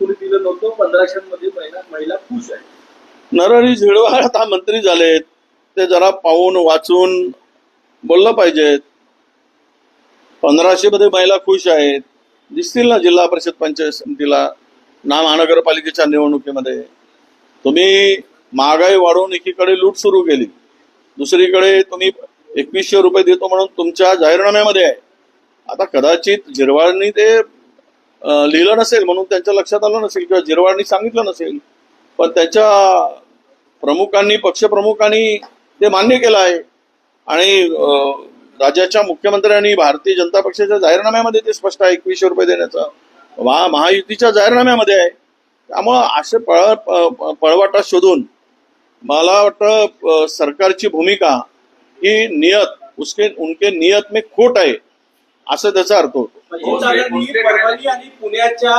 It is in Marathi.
कोणी दिलं नव्हतं. 1500 महिला खुश आहे. नरहरी झिरवाळ आता मंत्री झालेत, ते जरा पाहून वाचून बोललं पाहिजेत. 1500 मध्ये महिला खुश आहेत, दिसतील ना जिल्हा परिषद पंचायत समितीला, महानगरपालिकेच्या निवडणुकीमध्ये. तुम्ही महागाई वाढवून एकीकडे लूट सुरू केली, दुसरीकडे तुम्ही 2100 रुपये देतो म्हणून तुमच्या जाहीरनाम्यामध्ये आहे. आता कदाचित झिरवाळनी ते लिहिलं नसेल म्हणून त्यांच्या लक्षात आलं नसेल किंवा झिरवाळनी सांगितलं नसेल, पण त्यांच्या प्रमुखांनी, पक्षप्रमुखांनी ते मान्य केलं आहे. आणि राज्याच्या मुख्यमंत्र्यांनी भारतीय जनता पक्षाच्या जाहीरनाम्यामध्ये ते स्पष्ट आहे 2100 रुपये देण्याचं, महायुतीच्या जाहीरनाम्यामध्ये आहे. त्यामुळं असे पळवाटा शोधून मला वाटतं सरकारची भूमिका ही उनके नियत में खोट आहे असं त्याचा अर्थ होतो. परभणी आणि पुण्याच्या